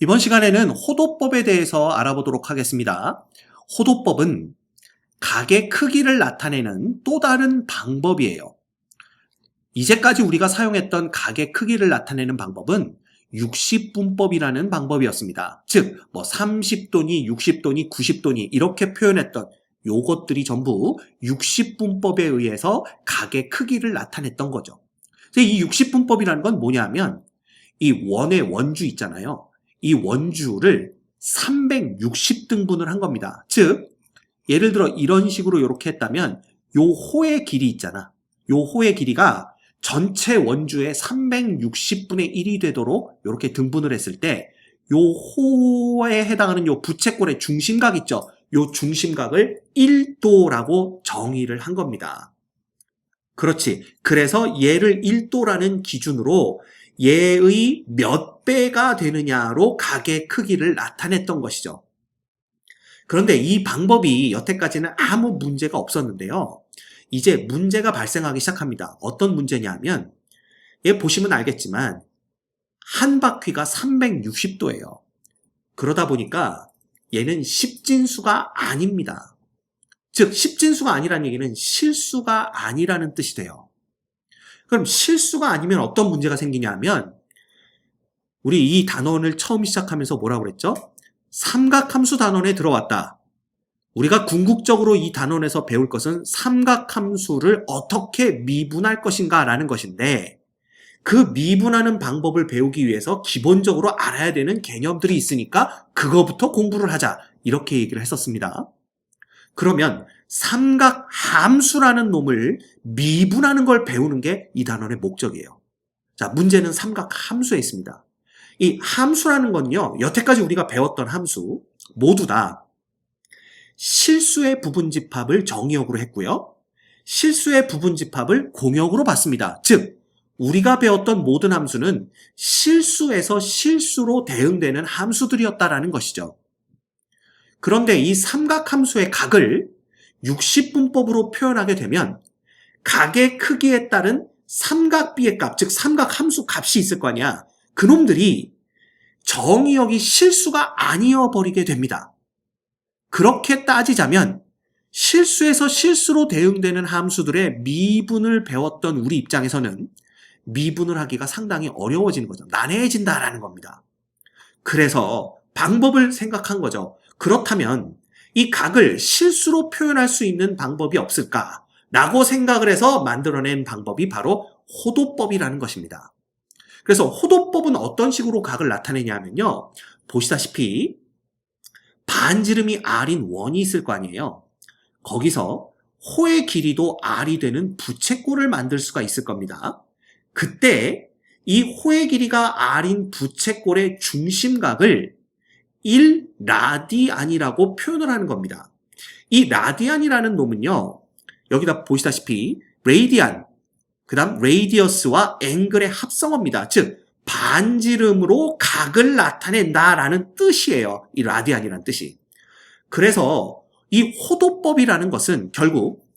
이번 시간에는 호도법에 대해서 알아보도록 하겠습니다. 호도법은 각의 크기를 나타내는 또 다른 방법이에요. 이제까지 우리가 사용했던 각의 크기를 나타내는 방법은 60분법이라는 방법이었습니다. 즉, 30도니 60도니 90도니 이렇게 표현했던 요것들이 전부 60분법에 의해서 각의 크기를 나타냈던 거죠. 이 60분법이라는 건 뭐냐면 이 원의 원주 있잖아요. 이 원주를 360등분을 한 겁니다. 즉, 예를 들어 이런 식으로 이렇게 했다면 요 호의 길이 있잖아. 요 호의 길이가 전체 원주의 360분의 1이 되도록 이렇게 등분을 했을 때 요 호에 해당하는 요 부채꼴의 중심각 있죠. 요 중심각을 1도라고 정의를 한 겁니다. 그렇지. 그래서 얘를 1도라는 기준으로 얘의 몇 배가 되느냐로 각의 크기를 나타냈던 것이죠. 그런데 이 방법이 여태까지는 아무 문제가 없었는데요. 이제 문제가 발생하기 시작합니다. 어떤 문제냐면 얘 보시면 알겠지만 한 바퀴가 360도예요. 그러다 보니까 얘는 십진수가 아닙니다. 즉 십진수가 아니라는 얘기는 실수가 아니라는 뜻이 돼요. 그럼 실수가 아니면 어떤 문제가 생기냐면 우리 이 단원을 처음 시작하면서 뭐라고 그랬죠? 삼각함수 단원에 들어왔다. 우리가 궁극적으로 이 단원에서 배울 것은 삼각함수를 어떻게 미분할 것인가 라는 것인데 그 미분하는 방법을 배우기 위해서 기본적으로 알아야 되는 개념들이 있으니까 그거부터 공부를 하자 이렇게 얘기를 했었습니다. 그러면 삼각함수라는 놈을 미분하는 걸 배우는 게 이 단원의 목적이에요. 자, 문제는 삼각함수에 있습니다. 이 함수라는 건요, 여태까지 우리가 배웠던 함수 모두 다 실수의 부분집합을 정의역으로 했고요. 실수의 부분집합을 공역으로 봤습니다. 즉, 우리가 배웠던 모든 함수는 실수에서 실수로 대응되는 함수들이었다라는 것이죠. 그런데 이 삼각함수의 각을 60분법으로 표현하게 되면 각의 크기에 따른 삼각비의 값, 즉 삼각함수 값이 있을 거 아니야. 그놈들이 정의역이 실수가 아니어버리게 됩니다. 그렇게 따지자면 실수에서 실수로 대응되는 함수들의 미분을 배웠던 우리 입장에서는 미분을 하기가 상당히 어려워지는 거죠. 난해해진다라는 겁니다. 그래서 방법을 생각한 거죠. 그렇다면 이 각을 실수로 표현할 수 있는 방법이 없을까라고 생각을 해서 만들어낸 방법이 바로 호도법이라는 것입니다. 그래서 호도법은 어떤 식으로 각을 나타내냐면요. 보시다시피 반지름이 r인 원이 있을 거 아니에요. 거기서 호의 길이도 r이 되는 부채꼴을 만들 수가 있을 겁니다. 그때 이 호의 길이가 r인 부채꼴의 중심각을 1라디안이라고 표현을 하는 겁니다. 이 라디안이라는 놈은요. 여기다 보시다시피 레이디안, 그 다음 레이디어스와 앵글의 합성어입니다. 즉 반지름으로 각을 나타낸다라는 뜻이에요. 이 라디안이라는 뜻이. 그래서 이 호도법이라는 것은 결국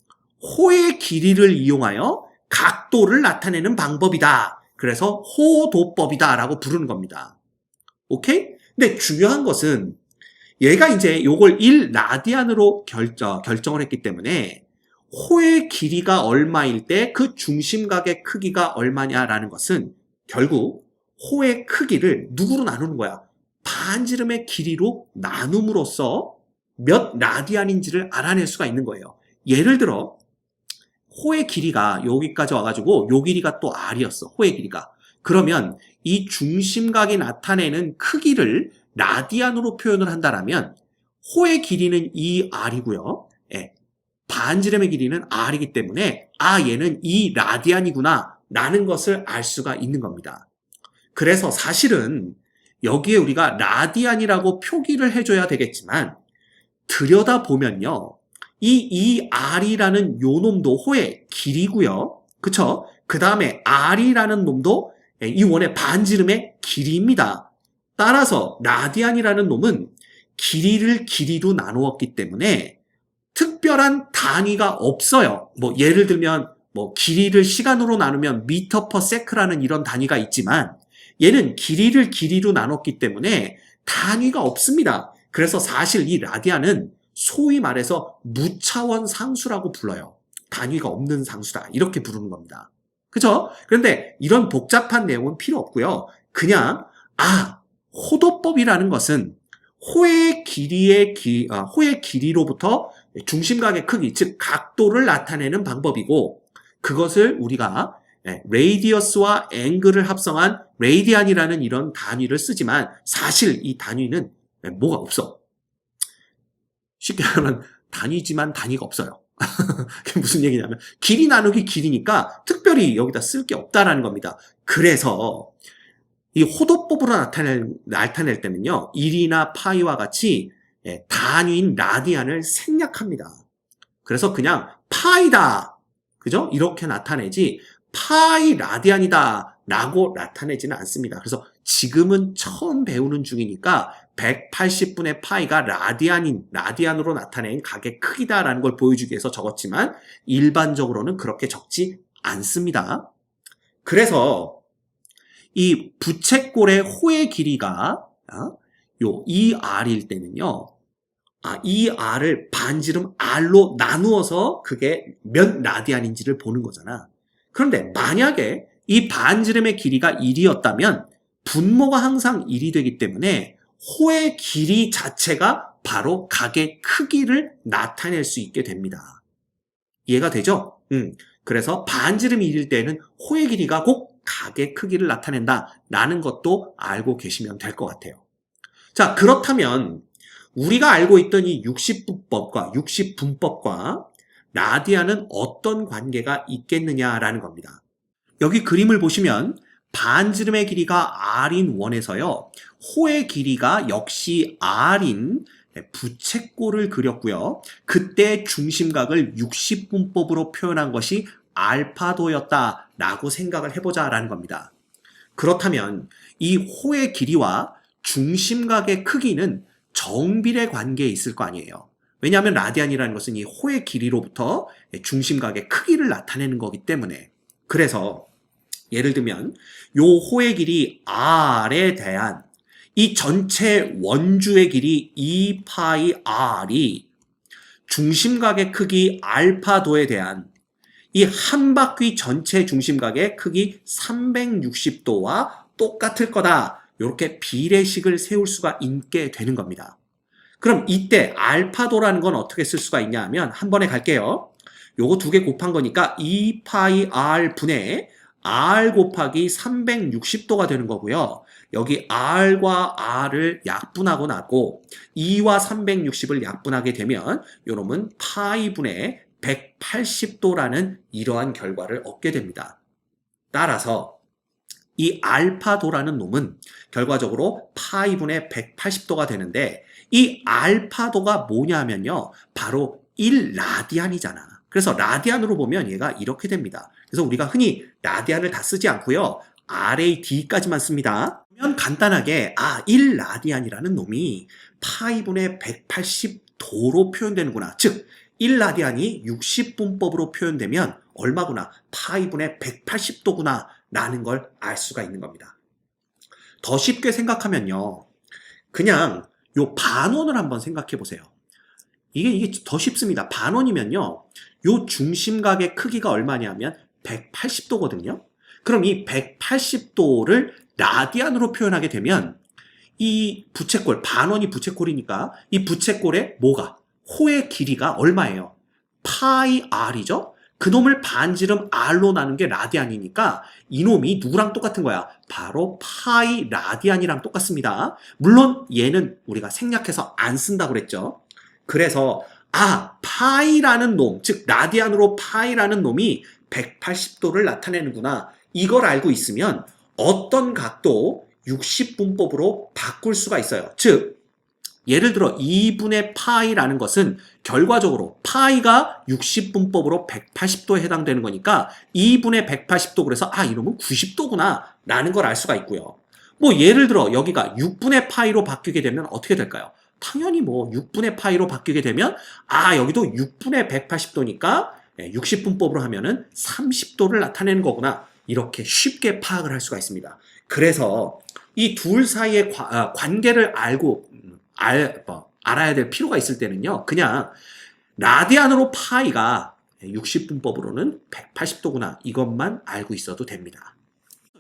호의 길이를 이용하여 각도를 나타내는 방법이다. 그래서 호도법이다라고 부르는 겁니다. 오케이? 근데 중요한 것은 얘가 이제 요걸 1라디안으로 결정을 했기 때문에 호의 길이가 얼마일 때 그 중심각의 크기가 얼마냐라는 것은 결국 호의 크기를 누구로 나누는 거야? 반지름의 길이로 나눔으로써 몇 라디안인지를 알아낼 수가 있는 거예요. 예를 들어 호의 길이가 여기까지 와가지고 요 길이가 또 r이었어. 호의 길이가. 그러면 이 중심각이 나타내는 크기를 라디안으로 표현을 한다라면 호의 길이는 2r이고요. 예, 반지름의 길이는 r이기 때문에 얘는 2라디안이구나 라는 것을 알 수가 있는 겁니다. 그래서 사실은 여기에 우리가 라디안이라고 표기를 해줘야 되겠지만 들여다보면요. 이 r이라는 요 놈도 호의 길이고요. 그쵸? 그 다음에 r이라는 놈도 이 원의 반지름의 길이입니다. 따라서 라디안이라는 놈은 길이를 길이로 나누었기 때문에 특별한 단위가 없어요. 예를 들면 길이를 시간으로 나누면 미터 퍼 세크라는 이런 단위가 있지만 얘는 길이를 길이로 나눴기 때문에 단위가 없습니다. 그래서 사실 이 라디안은 소위 말해서 무차원 상수라고 불러요. 단위가 없는 상수다. 이렇게 부르는 겁니다. 그죠? 그런데 이런 복잡한 내용은 필요 없고요. 그냥 호도법이라는 것은 호의 길이로부터 중심각의 크기, 즉 각도를 나타내는 방법이고, 그것을 우리가 레이디어스와 앵글을 합성한 레이디안이라는 이런 단위를 쓰지만 사실 이 단위는 뭐가 없어. 쉽게 말하면 단위지만 단위가 없어요. 그게 무슨 얘기냐면 길이 나누기 길이니까 특별히 여기다 쓸 게 없다라는 겁니다. 그래서 이 호도법으로 나타낼 때는요, 1이나 파이와 같이 단위인 라디안을 생략합니다. 그래서 그냥 파이다, 그죠? 이렇게 나타내지 파이 라디안이다 라고 나타내지는 않습니다. 그래서 지금은 처음 배우는 중이니까 180분의 파이가 라디안으로 나타낸 각의 크기다라는 걸 보여주기 위해서 적었지만 일반적으로는 그렇게 적지 않습니다. 그래서 이 부채꼴의 호의 길이가 요 2r일 때는요, 이 r을 반지름 r로 나누어서 그게 몇 라디안인지를 보는 거잖아. 그런데 만약에 이 반지름의 길이가 1이었다면 분모가 항상 1이 되기 때문에 호의 길이 자체가 바로 각의 크기를 나타낼 수 있게 됩니다. 이해가 되죠? 그래서 반지름이 1일 때는 호의 길이가 꼭 각의 크기를 나타낸다라는 것도 알고 계시면 될 것 같아요. 자, 그렇다면 우리가 알고 있던 이 60분법과 60분법과 라디안은 어떤 관계가 있겠느냐라는 겁니다. 여기 그림을 보시면 반지름의 길이가 r인 원에서요, 호의 길이가 역시 r인 부채꼴을 그렸고요. 그때 중심각을 60분법으로 표현한 것이 알파도였다라고 생각을 해보자라는 겁니다. 그렇다면 이 호의 길이와 중심각의 크기는 정비례 관계에 있을 거 아니에요. 왜냐하면 라디안이라는 것은 이 호의 길이로부터 중심각의 크기를 나타내는 거기 때문에. 그래서 예를 들면 요 호의 길이 r에 대한 이 전체 원주의 길이 2파이 r이 중심각의 크기 알파도에 대한 이 한 바퀴 전체 중심각의 크기 360도와 똑같을 거다. 이렇게 비례식을 세울 수가 있게 되는 겁니다. 그럼 이때 알파도라는 건 어떻게 쓸 수가 있냐 하면 한 번에 갈게요. 요거 두 개 곱한 거니까 2파이 r 분의 r 곱하기 360도가 되는 거고요. 여기 r과 r을 약분하고 나고 2와 360을 약분하게 되면 요놈은 파이 분의 180도라는 이러한 결과를 얻게 됩니다. 따라서 이 알파도라는 놈은 결과적으로 파이분의 180도가 되는데 이 알파도가 뭐냐면요, 바로 1라디안이잖아. 그래서 라디안으로 보면 얘가 이렇게 됩니다. 그래서 우리가 흔히 라디안을 다 쓰지 않고요, RAD까지만 씁니다. 그러면 간단하게 1라디안이라는 놈이 파이분의 180도로 표현되는구나. 즉 1라디안이 60분법으로 표현되면 얼마구나? 파이분의 180도구나 라는 걸 알 수가 있는 겁니다. 더 쉽게 생각하면요, 그냥 요 반원을 한번 생각해 보세요. 이게 더 쉽습니다. 반원이면요, 요 중심각의 크기가 얼마냐면 180도거든요. 그럼 이 180도를 라디안으로 표현하게 되면 이 부채꼴, 반원이 부채꼴이니까 이 부채꼴의 뭐가? 호의 길이가 얼마예요? 파이 r이죠? 그놈을 반지름 r로 나눈 게 라디안이니까 이놈이 누구랑 똑같은 거야? 바로 파이 라디안이랑 똑같습니다. 물론 얘는 우리가 생략해서 안 쓴다고 그랬죠. 그래서 파이라는 놈, 즉 라디안으로 파이라는 놈이 180도를 나타내는구나. 이걸 알고 있으면 어떤 각도 60분법으로 바꿀 수가 있어요. 즉 예를 들어 2분의 파이라는 것은 결과적으로 파이가 60분법으로 180도에 해당되는 거니까 2분의 180도, 그래서 이놈은 90도구나 라는 걸 알 수가 있고요. 뭐 예를 들어 여기가 6분의 파이로 바뀌게 되면 어떻게 될까요? 당연히 뭐 6분의 파이로 바뀌게 되면 여기도 6분의 180도니까 60분법으로 하면은 30도를 나타내는 거구나. 이렇게 쉽게 파악을 할 수가 있습니다. 그래서 이 둘 사이의 관계를 알아야 될 필요가 있을 때는요. 그냥 라디안으로 파이가 60분법으로는 180도구나. 이것만 알고 있어도 됩니다.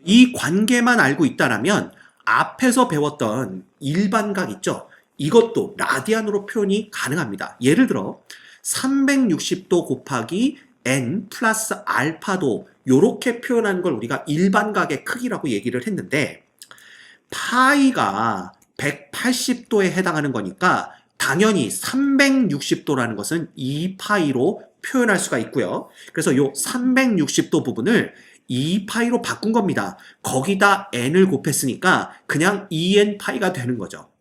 이 관계만 알고 있다라면 앞에서 배웠던 일반각 있죠? 이것도 라디안으로 표현이 가능합니다. 예를 들어 360도 곱하기 n 플러스 알파도 이렇게 표현하는 걸 우리가 일반각의 크기라고 얘기를 했는데 파이가 180도에 해당하는 거니까 당연히 360도라는 것은 2파이로 표현할 수가 있고요. 그래서 이 360도 부분을 2파이로 바꾼 겁니다. 거기다 n을 곱했으니까 그냥 2n파이가 되는 거죠.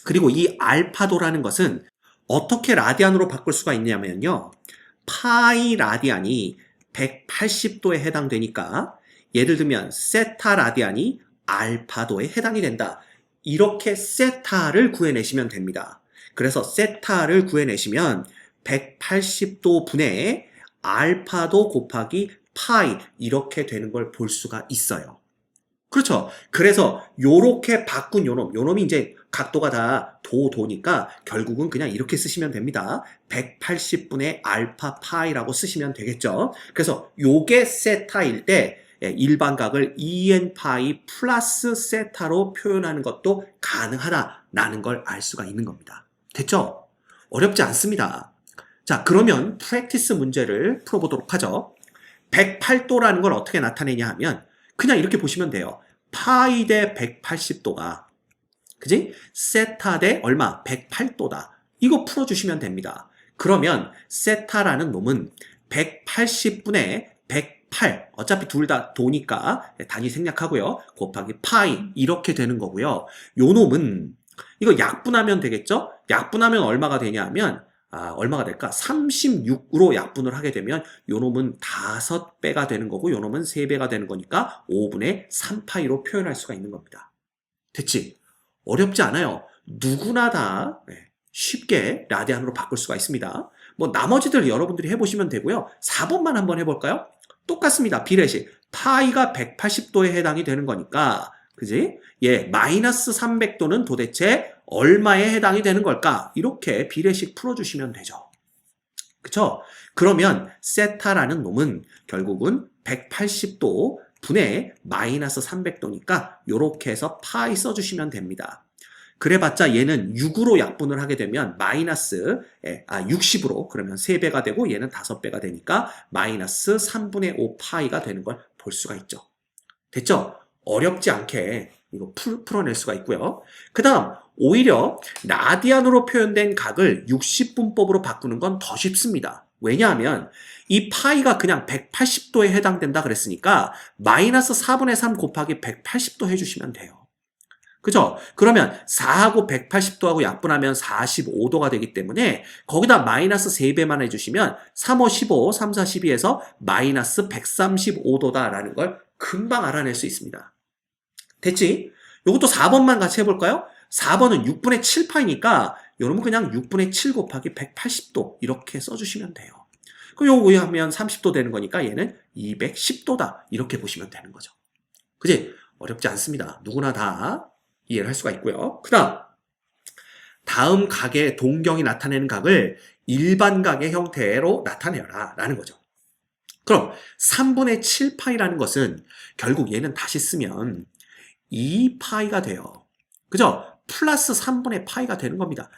그리고 이 알파도라는 것은 어떻게 라디안으로 바꿀 수가 있냐면요. 파이 라디안이 180도에 해당되니까 예를 들면 세타 라디안이 알파도에 해당이 된다. 이렇게 세타를 구해내시면 됩니다. 그래서 세타를 구해내시면 180도 분의 알파도 곱하기 파이 이렇게 되는 걸 볼 수가 있어요. 그렇죠. 그래서 요렇게 바꾼 요놈이 이제 각도가 다 도니까 결국은 그냥 이렇게 쓰시면 됩니다. 180분의 알파 파이라고 쓰시면 되겠죠. 그래서 요게 세타일 때 일반각을 2n 파이 플러스 세타로 표현하는 것도 가능하다라는 걸 알 수가 있는 겁니다. 됐죠? 어렵지 않습니다. 자, 그러면 프랙티스 문제를 풀어보도록 하죠. 108도라는 걸 어떻게 나타내냐 하면 그냥 이렇게 보시면 돼요. 파이 대 180도가 그지? 세타 대 얼마? 108도다. 이거 풀어주시면 됩니다. 그러면 세타라는 놈은 180분의 108 어차피 둘 다 도니까 단위 생략하고요. 곱하기 파이 이렇게 되는 거고요. 요 놈은 이거 약분하면 되겠죠? 약분하면 얼마가 되냐 하면 얼마가 될까? 36으로 약분을 하게 되면 요 놈은 5배가 되는 거고 요 놈은 3배가 되는 거니까 5분의 3파이로 표현할 수가 있는 겁니다. 됐지? 어렵지 않아요. 누구나 다 쉽게 라디안으로 바꿀 수가 있습니다. 뭐 나머지들 여러분들이 해보시면 되고요. 4번만 한번 해볼까요? 똑같습니다. 비례식. 파이가 180도에 해당이 되는 거니까 그지? 예, 마이너스 300도는 도대체 얼마에 해당이 되는 걸까? 이렇게 비례식 풀어주시면 되죠. 그쵸? 그러면 세타라는 놈은 결국은 180도 분의 마이너스 300도니까 이렇게 해서 파이 써주시면 됩니다. 그래봤자 얘는 6으로 약분을 하게 되면 마이너스 60으로 그러면 3배가 되고 얘는 5배가 되니까 마이너스 3분의 5 파이가 되는 걸 볼 수가 있죠. 됐죠? 어렵지 않게 이거 풀어낼 수가 있고요. 그 다음 오히려 라디안으로 표현된 각을 60분법으로 바꾸는 건 더 쉽습니다. 왜냐하면 이 파이가 그냥 180도에 해당된다 그랬으니까 마이너스 4분의 3 곱하기 180도 해주시면 돼요. 그죠? 그러면 4하고 180도하고 약분하면 45도가 되기 때문에 거기다 마이너스 3배만 해주시면 3, 5, 15, 3, 4, 12에서 마이너스 135도다라는 걸 금방 알아낼 수 있습니다. 됐지? 이것도 4번만 같이 해볼까요? 4번은 6분의 7파이니까 여러분 그냥 6분의 7 곱하기 180도 이렇게 써주시면 돼요. 그럼 요거 하면 30도 되는 거니까 얘는 210도다 이렇게 보시면 되는 거죠. 그지? 어렵지 않습니다. 누구나 다 이해를 할 수가 있고요. 그 다음 각의 동경이 나타내는 각을 일반각의 형태로 나타내라 라는 거죠. 그럼 3분의 7파이라는 것은 결국 얘는 다시 쓰면 2파이가 돼요. 그죠? 플러스 3분의 파이가 되는 겁니다.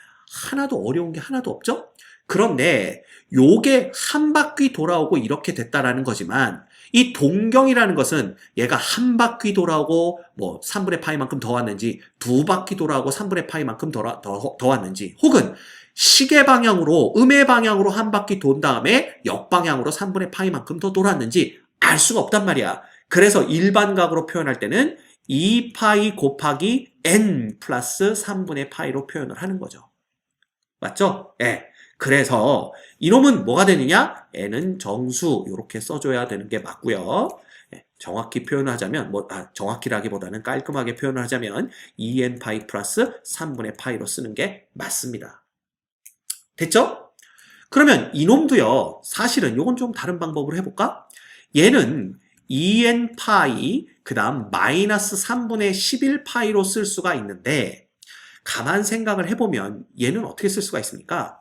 하나도 어려운 게 하나도 없죠? 그런데 요게 한 바퀴 돌아오고 이렇게 됐다라는 거지만 이 동경이라는 것은 얘가 한 바퀴 돌아오고 뭐 3분의 파이만큼 더 왔는지 2바퀴 돌아오고 3분의 파이만큼 더 왔는지 혹은 시계 방향으로 음의 방향으로 한 바퀴 돈 다음에 역방향으로 3분의 파이만큼 더 돌았는지 알 수가 없단 말이야. 그래서 일반각으로 표현할 때는 2파이 곱하기 n 플러스 3분의 파이로 표현을 하는 거죠. 맞죠? 예. 그래서 이놈은 뭐가 되느냐? n은 정수 이렇게 써줘야 되는 게 맞고요. 예. 정확히 표현을 하자면 정확히라기보다는 깔끔하게 표현을 하자면 2n 파이 플러스 3분의 파이로 쓰는 게 맞습니다. 됐죠? 그러면 이놈도요. 사실은 이건 좀 다른 방법으로 해볼까? 얘는 2n 파이 그 다음 마이너스 3분의 11 파이로 쓸 수가 있는데 가만 생각을 해보면 얘는 어떻게 쓸 수가 있습니까?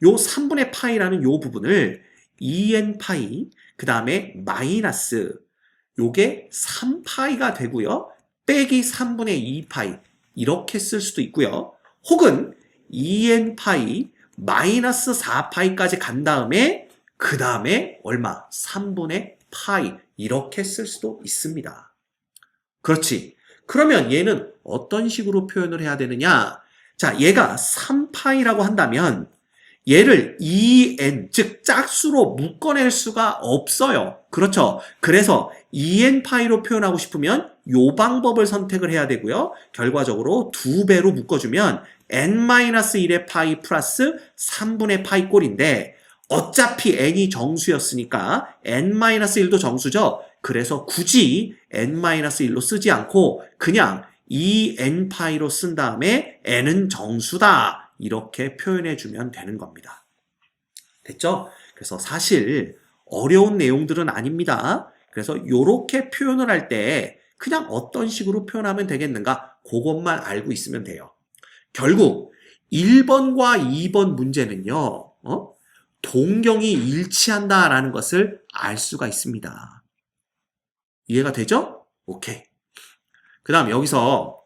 요 3분의 파이라는 요 부분을 2n 파이 그 다음에 마이너스 요게 3파이가 되고요. 빼기 3분의 2파이 이렇게 쓸 수도 있고요. 혹은 2n 파이 마이너스 4파이까지 간 다음에 그 다음에 얼마? 3분의 파이 이렇게 쓸 수도 있습니다. 그렇지. 그러면 얘는 어떤 식으로 표현을 해야 되느냐? 자, 얘가 3파이라고 한다면 얘를 2n, 즉 짝수로 묶어낼 수가 없어요. 그렇죠? 그래서 2n 파이로 표현하고 싶으면 이 방법을 선택을 해야 되고요. 결과적으로 2배로 묶어주면 n-1의 파이 플러스 3분의 파이 꼴인데 어차피 n이 정수였으니까 n-1도 정수죠. 그래서 굳이 n-1로 쓰지 않고 그냥 2n 파이로 쓴 다음에 n은 정수다. 이렇게 표현해주면 되는 겁니다. 됐죠? 그래서 사실 어려운 내용들은 아닙니다. 그래서 이렇게 표현을 할 때 그냥 어떤 식으로 표현하면 되겠는가? 그것만 알고 있으면 돼요. 결국 1번과 2번 문제는요. 동경이 일치한다라는 것을 알 수가 있습니다. 이해가 되죠? 오케이. 그 다음 여기서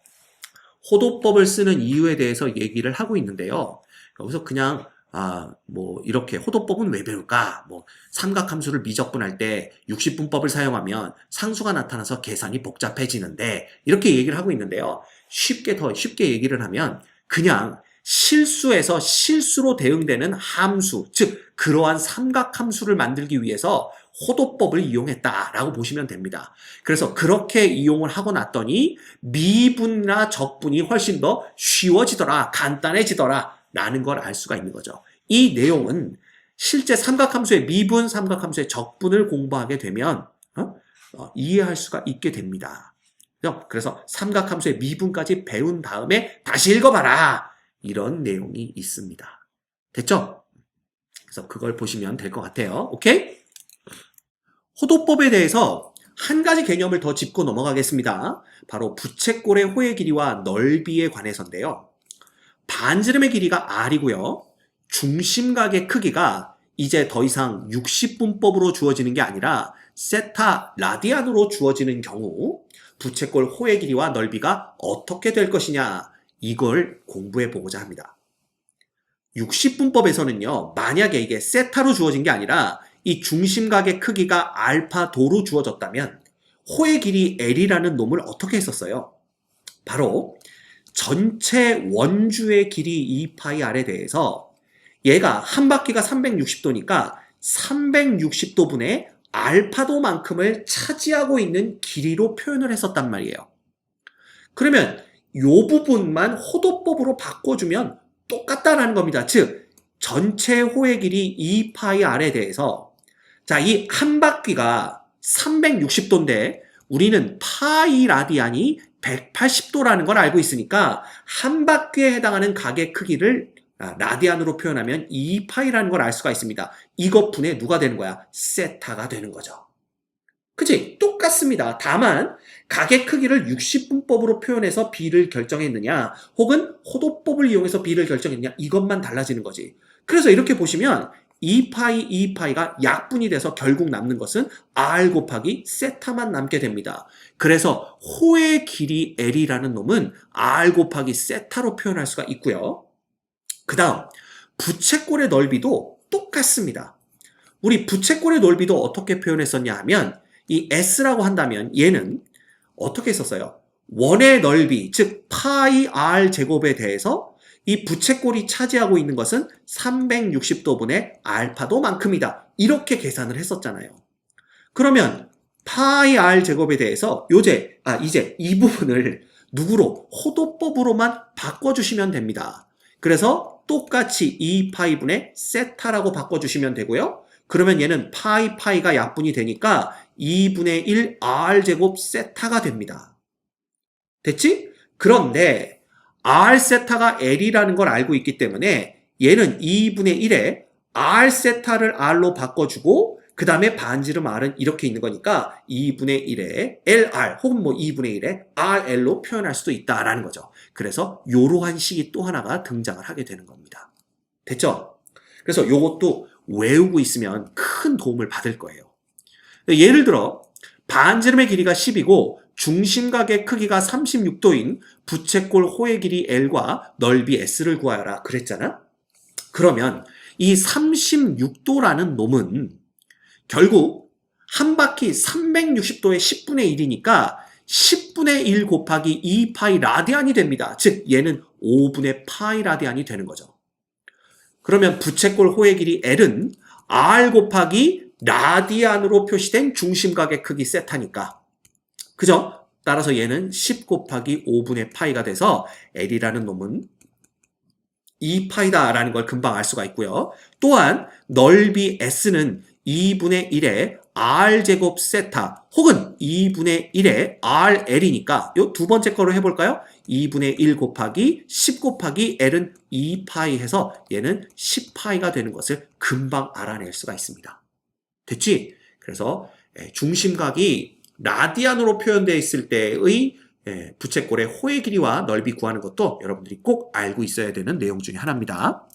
호도법을 쓰는 이유에 대해서 얘기를 하고 있는데요. 여기서 그냥 이렇게 호도법은 왜 배울까? 삼각함수를 미적분할 때 60분법을 사용하면 상수가 나타나서 계산이 복잡해지는데 이렇게 얘기를 하고 있는데요. 더 쉽게 얘기를 하면 그냥 실수에서 실수로 대응되는 함수, 즉 그러한 삼각함수를 만들기 위해서 호도법을 이용했다라고 보시면 됩니다. 그래서 그렇게 이용을 하고 났더니 미분이나 적분이 훨씬 더 쉬워지더라, 간단해지더라 라는 걸 알 수가 있는 거죠. 이 내용은 실제 삼각함수의 미분, 삼각함수의 적분을 공부하게 되면 이해할 수가 있게 됩니다. 그래서 삼각함수의 미분까지 배운 다음에 다시 읽어봐라 이런 내용이 있습니다. 됐죠? 그래서 그걸 보시면 될 것 같아요. 오케이? 호도법에 대해서 한 가지 개념을 더 짚고 넘어가겠습니다. 바로 부채꼴의 호의 길이와 넓이에 관해서인데요. 반지름의 길이가 r이고요. 중심각의 크기가 이제 더 이상 60분법으로 주어지는 게 아니라 세타 라디안으로 주어지는 경우 부채꼴 호의 길이와 넓이가 어떻게 될 것이냐 이걸 공부해 보고자 합니다. 60분법에서는요. 만약에 이게 세타로 주어진 게 아니라 이 중심각의 크기가 알파도로 주어졌다면 호의 길이 L이라는 놈을 어떻게 했었어요? 바로 전체 원주의 길이 2파이r에 대해서 얘가 한 바퀴가 360도니까 360도분의 알파도만큼을 차지하고 있는 길이로 표현을 했었단 말이에요. 그러면 이 부분만 호도법으로 바꿔주면 똑같다라는 겁니다. 즉 전체 호의 길이 2파이r에 대해서 자, 이 한 바퀴가 360도인데 우리는 파이 라디안이 180도라는 걸 알고 있으니까 한 바퀴에 해당하는 각의 크기를 라디안으로 표현하면 2파이라는 걸 알 수가 있습니다. 이것 분의 누가 되는 거야? 세타가 되는 거죠. 그치? 똑같습니다. 다만 각의 크기를 60분법으로 표현해서 B를 결정했느냐 혹은 호도법을 이용해서 B를 결정했느냐 이것만 달라지는 거지. 그래서 이렇게 보시면 2파이, 2파이가 약분이 돼서 결국 남는 것은 R 곱하기 세타만 남게 됩니다. 그래서 호의 길이 L이라는 놈은 R 곱하기 세타로 표현할 수가 있고요. 그 다음 부채꼴의 넓이도 똑같습니다. 우리 부채꼴의 넓이도 어떻게 표현했었냐 하면 이 S라고 한다면 얘는 어떻게 했었어요? 원의 넓이, 즉 파이 R 제곱에 대해서 이 부채꼴이 차지하고 있는 것은 360도분의 알파도만큼이다. 이렇게 계산을 했었잖아요. 그러면 파이 R 제곱에 대해서 이제 이 부분을 누구로? 호도법으로만 바꿔주시면 됩니다. 그래서 똑같이 2파이분의 세타라고 바꿔주시면 되고요. 그러면 얘는 파이가 약분이 되니까 2분의 1 R제곱 세타가 됩니다. 됐지? 그런데 R 세타가 L이라는 걸 알고 있기 때문에 얘는 2분의 1에 R 세타를 R로 바꿔주고 그 다음에 반지름 R은 이렇게 있는 거니까 2분의 1에 LR 혹은 뭐 2분의 1에 RL로 표현할 수도 있다라는 거죠. 그래서 이러한 식이 또 하나가 등장을 하게 되는 겁니다. 됐죠? 그래서 이것도 외우고 있으면 큰 도움을 받을 거예요. 예를 들어 반지름의 길이가 10이고 중심각의 크기가 36도인 부채꼴 호의 길이 L과 넓이 S를 구하여라 그랬잖아? 그러면 이 36도라는 놈은 결국 한 바퀴 360도의 10분의 1이니까 10분의 1 곱하기 2파이 라디안이 됩니다. 즉 얘는 5분의 파이 라디안이 되는 거죠. 그러면 부채꼴 호의 길이 L은 R 곱하기 라디안으로 표시된 중심각의 크기 세타니까 그죠? 따라서 얘는 10 곱하기 5분의 파이가 돼서 L이라는 놈은 2파이다 라는 걸 금방 알 수가 있고요. 또한 넓이 S는 2분의 1의 R제곱 세타 혹은 2분의 1의 RL이니까 이 두 번째 거로 해볼까요? 2분의 1 곱하기 10 곱하기 L은 2파이 해서 얘는 10파이가 되는 것을 금방 알아낼 수가 있습니다. 됐지? 그래서 중심각이 라디안으로 표현되어 있을 때의 부채꼴의 호의 길이와 넓이 구하는 것도 여러분들이 꼭 알고 있어야 되는 내용 중에 하나입니다.